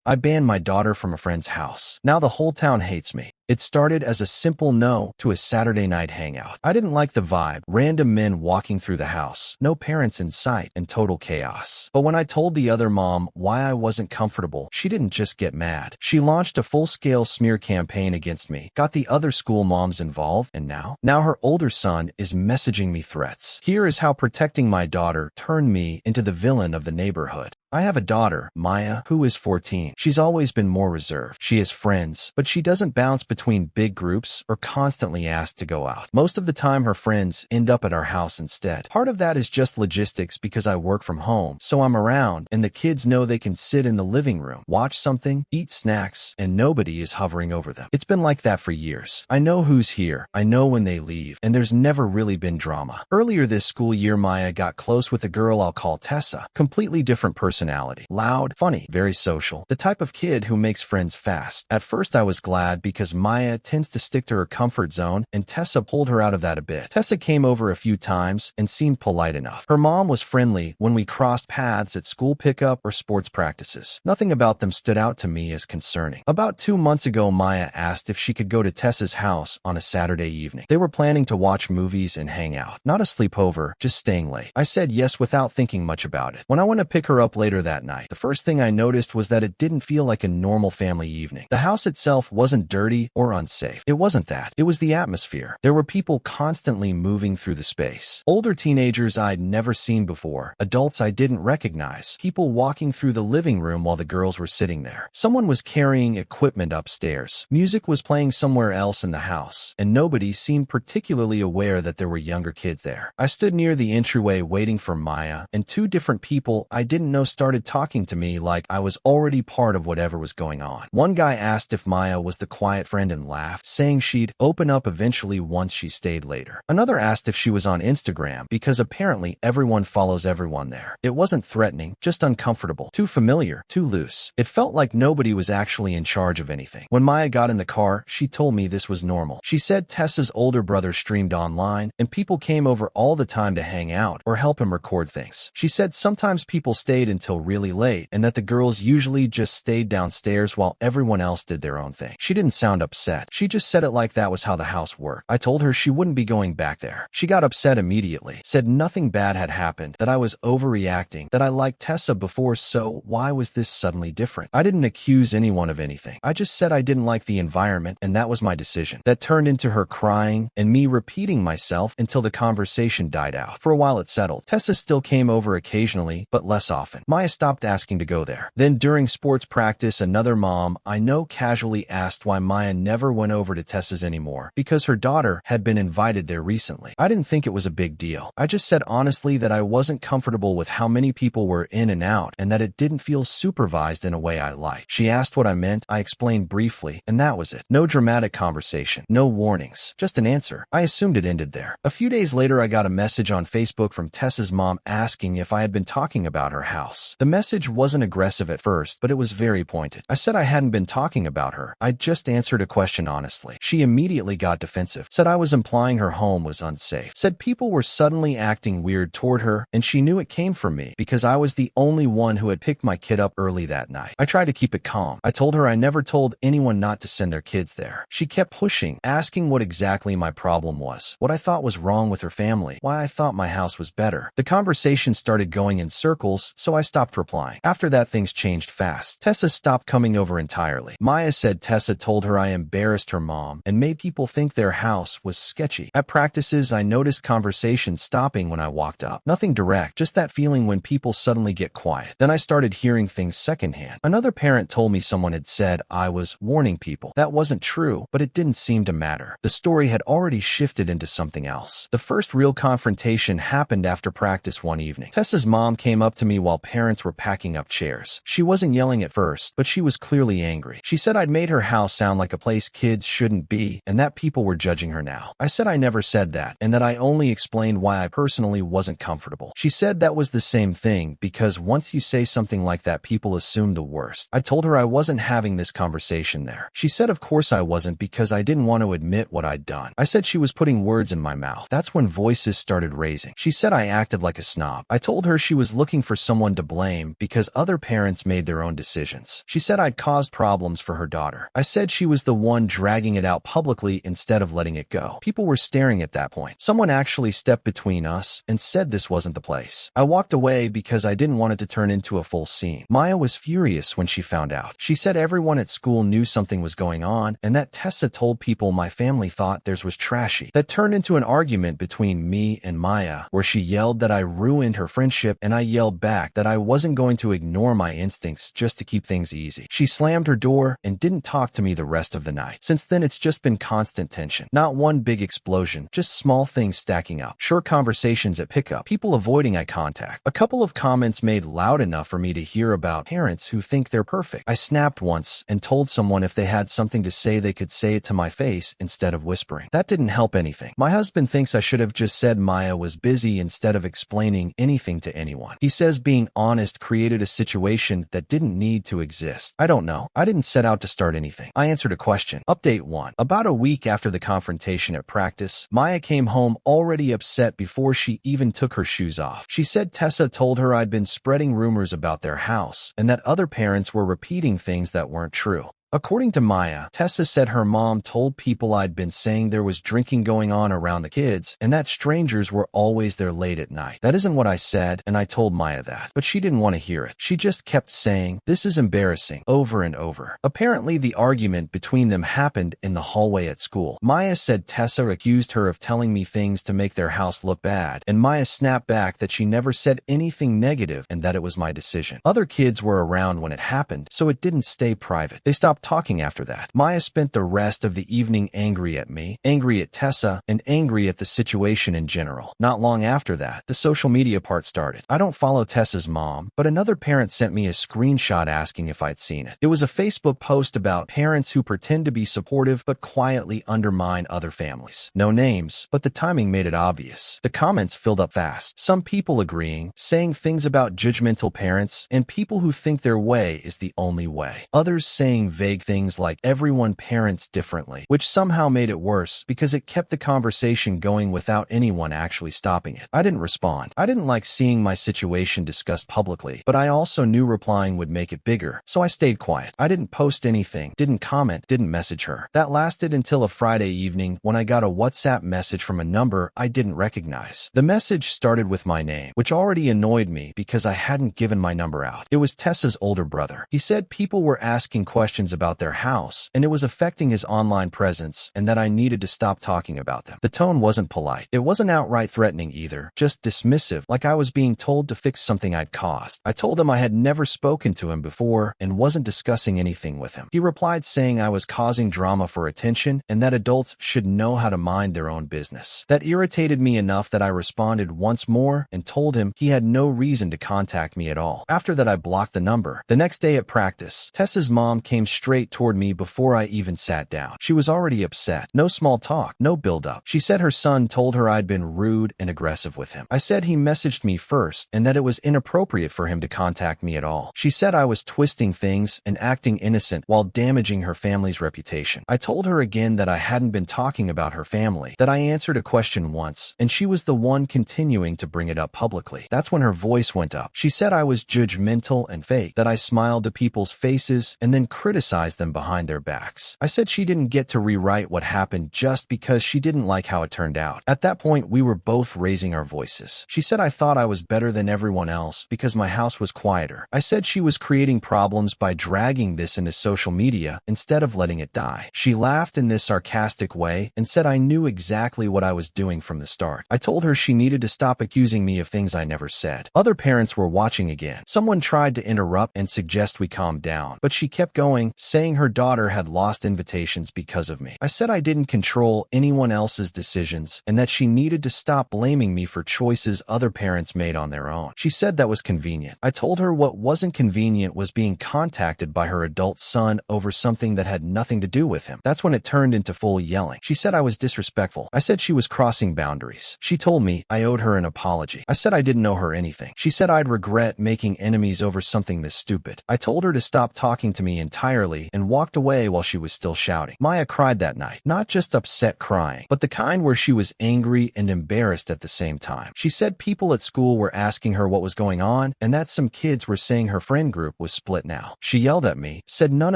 I banned my daughter from a friend's house. Now the whole town hates me. It started as a simple no to a Saturday night hangout. I didn't like the vibe. Random men walking through the house, no parents in sight, and total chaos. But when I told the other mom why I wasn't comfortable, she didn't just get mad. She launched a full-scale smear campaign against me, got the other school moms involved, and now her older son is messaging me threats. Here is how protecting my daughter turned me into the villain of the neighborhood. I have a daughter, Maya, who is 14. She's always been more reserved. She has friends, but she doesn't bounce between big groups or constantly asked to go out. Most of the time, her friends end up at our house instead. Part of that is just logistics because I work from home, so I'm around, and the kids know they can sit in the living room, watch something, eat snacks, and nobody is hovering over them. It's been like that for years. I know who's here, I know when they leave, and there's never really been drama. Earlier this school year, Maya got close with a girl I'll call Tessa. Completely different personality. Loud, funny, very social. The type of kid who makes friends fast. At first I was glad because Maya tends to stick to her comfort zone and Tessa pulled her out of that a bit. Tessa came over a few times and seemed polite enough. Her mom was friendly when we crossed paths at school pickup or sports practices. Nothing about them stood out to me as concerning. About 2 months ago, Maya asked if she could go to Tessa's house on a Saturday evening. They were planning to watch movies and hang out. Not a sleepover, just staying late. I said yes without thinking much about it. When I went to pick her up later that night, the first thing I noticed was that it didn't feel like a normal family evening. The house itself wasn't dirty or unsafe. It wasn't that. It was the atmosphere. There were people constantly moving through the space. Older teenagers I'd never seen before, adults I didn't recognize, people walking through the living room while the girls were sitting there. Someone was carrying equipment upstairs. Music was playing somewhere else in the house, and nobody seemed particularly aware that there were younger kids there. I stood near the entryway waiting for Maya, and 2 different people I didn't know started talking to me like I was already part of whatever was going on. One guy asked if Maya was the quiet friend and laughed, saying she'd open up eventually once she stayed later. Another asked if she was on Instagram because apparently everyone follows everyone there. It wasn't threatening, just uncomfortable, too familiar, too loose. It felt like nobody was actually in charge of anything. When Maya got in the car, she told me this was normal. She said Tessa's older brother streamed online and people came over all the time to hang out or help him record things. She said sometimes people stayed until really late and that the girls usually just stayed downstairs while everyone else did their own thing. She didn't sound upset. She just said it like that was how the house worked. I told her she wouldn't be going back there. She got upset immediately, said nothing bad had happened, that I was overreacting, that I liked Tessa before, so why was this suddenly different? I didn't accuse anyone of anything. I just said I didn't like the environment and that was my decision. That turned into her crying and me repeating myself until the conversation died out. For a while it settled. Tessa still came over occasionally, but less often. Maya stopped asking to go there. Then during sports practice, another mom I know casually asked why Maya never went over to Tessa's anymore, because her daughter had been invited there recently. I didn't think it was a big deal. I just said honestly that I wasn't comfortable with how many people were in and out and that it didn't feel supervised in a way I liked. She asked what I meant, I explained briefly, and that was it. No dramatic conversation, no warnings, just an answer. I assumed it ended there. A few days later, I got a message on Facebook from Tessa's mom asking if I had been talking about her house. The message wasn't aggressive at first, but it was very pointed. I said I hadn't been talking about her. I just answered a question honestly. She immediately got defensive, said I was implying her home was unsafe, said people were suddenly acting weird toward her, and she knew it came from me because I was the only one who had picked my kid up early that night. I tried to keep it calm. I told her I never told anyone not to send their kids there. She kept pushing, asking what exactly my problem was, what I thought was wrong with her family, why I thought my house was better. The conversation started going in circles, so I stopped replying. After that, things changed fast. Tessa stopped coming over entirely. Maya said Tessa told her I embarrassed her mom and made people think their house was sketchy. At practices, I noticed conversations stopping when I walked up. Nothing direct, just that feeling when people suddenly get quiet. Then I started hearing things secondhand. Another parent told me someone had said I was warning people. That wasn't true, but it didn't seem to matter. The story had already shifted into something else. The first real confrontation happened after practice one evening. Tessa's mom came up to me while parents were packing up chairs. She wasn't yelling at first, but she was clearly angry. She said I'd made her house sound like a place kids shouldn't be and that people were judging her now. I said I never said that and that I only explained why I personally wasn't comfortable. She said that was the same thing because once you say something like that, people assume the worst. I told her I wasn't having this conversation there. She said of course I wasn't because I didn't want to admit what I'd done. I said she was putting words in my mouth. That's when voices started raising. She said I acted like a snob. I told her she was looking for someone to blame blame because other parents made their own decisions. She said I'd caused problems for her daughter. I said she was the one dragging it out publicly instead of letting it go. People were staring at that point. Someone actually stepped between us and said this wasn't the place. I walked away because I didn't want it to turn into a full scene. Maya was furious when she found out. She said everyone at school knew something was going on and that Tessa told people my family thought theirs was trashy. That turned into an argument between me and Maya, where she yelled that I ruined her friendship and I yelled back that I wasn't going to ignore my instincts just to keep things easy. She slammed her door and didn't talk to me the rest of the night. Since then, it's just been constant tension. Not one big explosion, just small things stacking up. Short conversations at pickup, people avoiding eye contact. A couple of comments made loud enough for me to hear about parents who think they're perfect. I snapped once and told someone if they had something to say they could say it to my face instead of whispering. That didn't help anything. My husband thinks I should have just said Maya was busy instead of explaining anything to anyone. He says being honest created a situation that didn't need to exist. I don't know. I didn't set out to start anything. I answered a question. Update 1. About a week after the confrontation at practice, Maya came home already upset before she even took her shoes off. She said Tessa told her I'd been spreading rumors about their house and that other parents were repeating things that weren't true. According to Maya, Tessa said her mom told people I'd been saying there was drinking going on around the kids and that strangers were always there late at night. That isn't what I said, and I told Maya that, but she didn't want to hear it. She just kept saying, "This is embarrassing," over and over. Apparently, the argument between them happened in the hallway at school. Maya said Tessa accused her of telling me things to make their house look bad, and Maya snapped back that she never said anything negative and that it was my decision. Other kids were around when it happened, so it didn't stay private. They stopped talking after that. Maya spent the rest of the evening angry at me, angry at Tessa, and angry at the situation in general. Not long after that, the social media part started. I don't follow Tessa's mom, but another parent sent me a screenshot asking if I'd seen it. It was a Facebook post about parents who pretend to be supportive but quietly undermine other families. No names, but the timing made it obvious. The comments filled up fast. Some people agreeing, saying things about judgmental parents, and people who think their way is the only way. Others saying vague things like everyone parents differently, which somehow made it worse because it kept the conversation going without anyone actually stopping it. I didn't respond. I didn't like seeing my situation discussed publicly, but I also knew replying would make it bigger, so I stayed quiet. I didn't post anything, didn't comment, didn't message her. That lasted until a Friday evening when I got a WhatsApp message from a number I didn't recognize. The message started with my name, which already annoyed me because I hadn't given my number out. It was Tessa's older brother. He said people were asking questions about their house, and it was affecting his online presence, and that I needed to stop talking about them. The tone wasn't polite. It wasn't outright threatening either, just dismissive, like I was being told to fix something I'd caused. I told him I had never spoken to him before and wasn't discussing anything with him. He replied saying I was causing drama for attention and that adults should know how to mind their own business. That irritated me enough that I responded once more and told him he had no reason to contact me at all. After that, I blocked the number. The next day at practice, Tessa's mom came straight toward me before I even sat down. She was already upset. No small talk, no build-up. She said her son told her I'd been rude and aggressive with him. I said he messaged me first and that it was inappropriate for him to contact me at all. She said I was twisting things and acting innocent while damaging her family's reputation. I told her again that I hadn't been talking about her family, that I answered a question once, and she was the one continuing to bring it up publicly. That's when her voice went up. She said I was judgmental and fake, that I smiled to people's faces and then criticized them behind their backs. I said she didn't get to rewrite what happened just because she didn't like how it turned out. At that point, we were both raising our voices. She said I thought I was better than everyone else because my house was quieter. I said she was creating problems by dragging this into social media instead of letting it die. She laughed in this sarcastic way and said I knew exactly what I was doing from the start. I told her she needed to stop accusing me of things I never said. Other parents were watching again. Someone tried to interrupt and suggest we calm down, but she kept going, saying her daughter had lost invitations because of me. I said I didn't control anyone else's decisions and that she needed to stop blaming me for choices other parents made on their own. She said that was convenient. I told her what wasn't convenient was being contacted by her adult son over something that had nothing to do with him. That's when it turned into full yelling. She said I was disrespectful. I said she was crossing boundaries. She told me I owed her an apology. I said I didn't owe her anything. She said I'd regret making enemies over something this stupid. I told her to stop talking to me entirely eventually and walked away while she was still shouting. Maya cried that night, not just upset crying, but the kind where she was angry and embarrassed at the same time. She said people at school were asking her what was going on and that some kids were saying her friend group was split now. She yelled at me, said none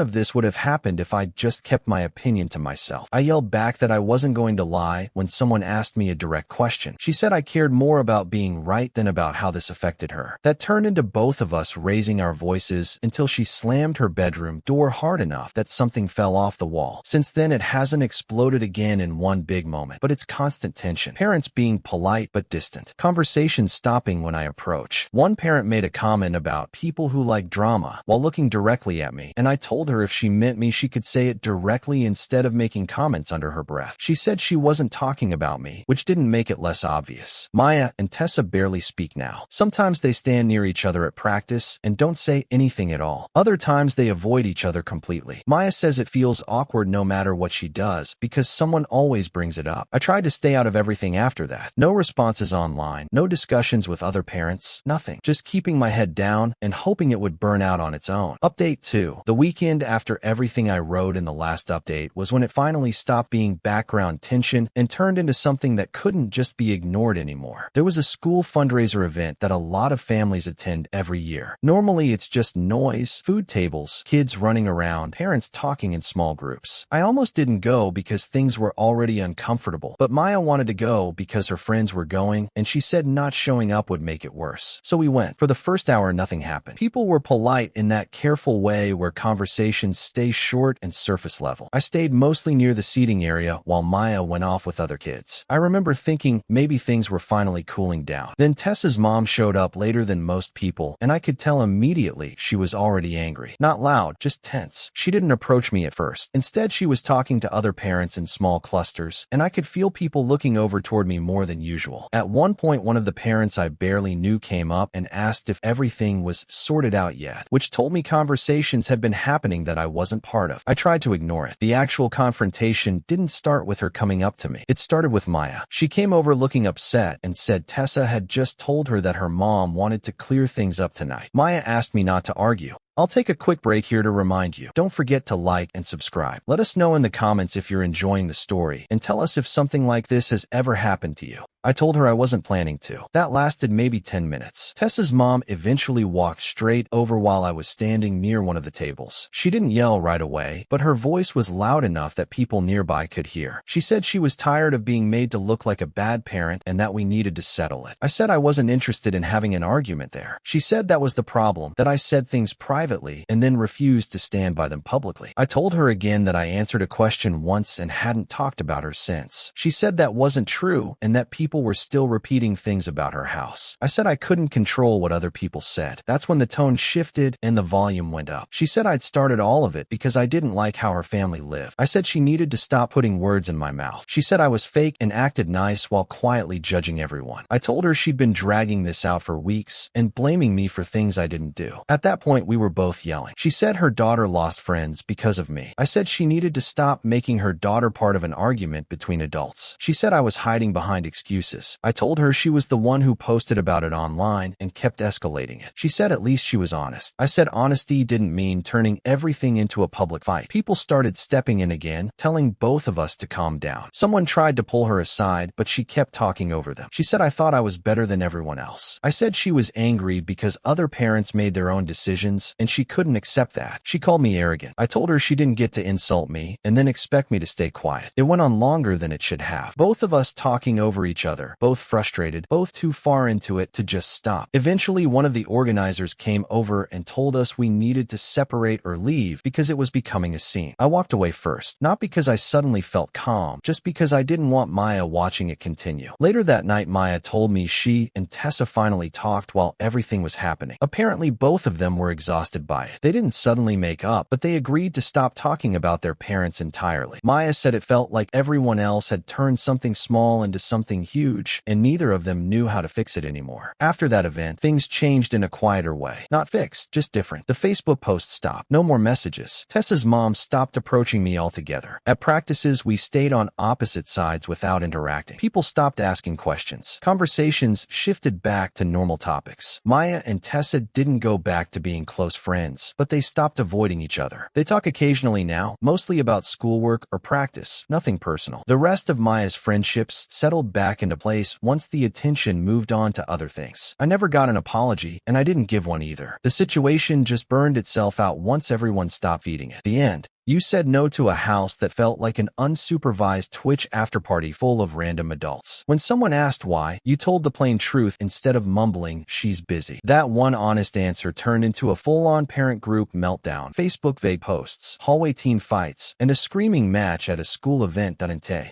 of this would have happened if I'd just kept my opinion to myself. I yelled back that I wasn't going to lie when someone asked me a direct question. She said I cared more about being right than about how this affected her. That turned into both of us raising our voices until she slammed her bedroom door hard enough that something fell off the wall. Since then, it hasn't exploded again in one big moment, but it's constant tension. Parents being polite but distant. Conversations stopping when I approach. One parent made a comment about people who like drama while looking directly at me, and I told her if she meant me, she could say it directly instead of making comments under her breath. She said she wasn't talking about me, which didn't make it less obvious. Maya and Tessa barely speak now. Sometimes they stand near each other at practice and don't say anything at all. Other times they avoid each other completely. Maya says it feels awkward no matter what she does because someone always brings it up. I tried to stay out of everything after that. No responses online, no discussions with other parents, nothing. Just keeping my head down and hoping it would burn out on its own. Update 2. The weekend after everything I wrote in the last update was when it finally stopped being background tension and turned into something that couldn't just be ignored anymore. There was a school fundraiser event that a lot of families attend every year. Normally it's just noise, food tables, kids running around, parents talking in small groups. I almost didn't go because things were already uncomfortable, but Maya wanted to go because her friends were going and she said not showing up would make it worse. So we went. For the first hour, nothing happened. People were polite in that careful way where conversations stay short and surface level. I stayed mostly near the seating area while Maya went off with other kids. I remember thinking maybe things were finally cooling down. Then Tessa's mom showed up later than most people, and I could tell immediately she was already angry. Not loud, just tense. She didn't approach me at first. Instead, she was talking to other parents in small clusters, and I could feel people looking over toward me more than usual. At one point, one of the parents I barely knew came up and asked if everything was sorted out yet, which told me conversations had been happening that I wasn't part of. I tried to ignore it. The actual confrontation didn't start with her coming up to me. It started with Maya. She came over looking upset and said Tessa had just told her that her mom wanted to clear things up tonight. Maya asked me not to argue. I'll take a quick break here to remind you. Don't forget to like and subscribe. Let us know in the comments if you're enjoying the story and tell us if something like this has ever happened to you. I told her I wasn't planning to. That lasted maybe 10 minutes. Tessa's mom eventually walked straight over while I was standing near one of the tables. She didn't yell right away, but her voice was loud enough that people nearby could hear. She said she was tired of being made to look like a bad parent and that we needed to settle it. I said I wasn't interested in having an argument there. She said that was the problem, that I said things privately and then refused to stand by them publicly. I told her again that I answered a question once and hadn't talked about her since. She said that wasn't true and that people were still repeating things about her house. I said I couldn't control what other people said. That's when the tone shifted and the volume went up. She said I'd started all of it because I didn't like how her family lived. I said she needed to stop putting words in my mouth. She said I was fake and acted nice while quietly judging everyone. I told her she'd been dragging this out for weeks and blaming me for things I didn't do. At that point, we were both yelling. She said her daughter lost friends because of me. I said she needed to stop making her daughter part of an argument between adults. She said I was hiding behind excuses. I told her she was the one who posted about it online and kept escalating it. She said at least she was honest. I said honesty didn't mean turning everything into a public fight. People started stepping in again, telling both of us to calm down. Someone tried to pull her aside, but she kept talking over them. She said I thought I was better than everyone else. I said she was angry because other parents made their own decisions and she couldn't accept that. She called me arrogant. I told her she didn't get to insult me and then expect me to stay quiet. It went on longer than it should have. Both of us talking over each other, both frustrated, both too far into it to just stop. Eventually, one of the organizers came over and told us we needed to separate or leave because it was becoming a scene. I walked away first, not because I suddenly felt calm, just because I didn't want Maya watching it continue. Later that night, Maya told me she and Tessa finally talked while everything was happening. Apparently, both of them were exhausted by it. They didn't suddenly make up, but they agreed to stop talking about their parents entirely. Maya said it felt like everyone else had turned something small into something huge huge, and neither of them knew how to fix it anymore. After that event, things changed in a quieter way. Not fixed, just different. The Facebook posts stopped. No more messages. Tessa's mom stopped approaching me altogether. At practices, we stayed on opposite sides without interacting. People stopped asking questions. Conversations shifted back to normal topics. Maya and Tessa didn't go back to being close friends, but they stopped avoiding each other. They talk occasionally now, mostly about schoolwork or practice, nothing personal. The rest of Maya's friendships settled back into place once the attention moved on to other things. I never got an apology, and I didn't give one either. The situation just burned itself out once everyone stopped feeding it. The end. You said no to a house that felt like an unsupervised Twitch afterparty full of random adults. When someone asked why, you told the plain truth instead of mumbling, "She's busy." That one honest answer turned into a full-on parent group meltdown, Facebook vague posts, hallway teen fights, and a screaming match at a school event.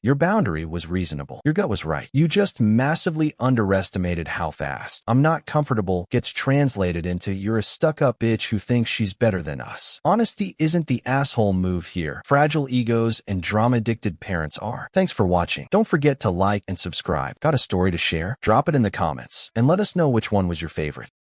Your boundary was reasonable. Your gut was right. You just massively underestimated how fast "I'm not comfortable" gets translated into "you're a stuck-up bitch who thinks she's better than us." Honesty isn't the asshole move here. Fragile egos and drama-addicted parents are. Thanks for watching. Don't forget to like and subscribe. Got a story to share? Drop it in the comments and let us know which one was your favorite.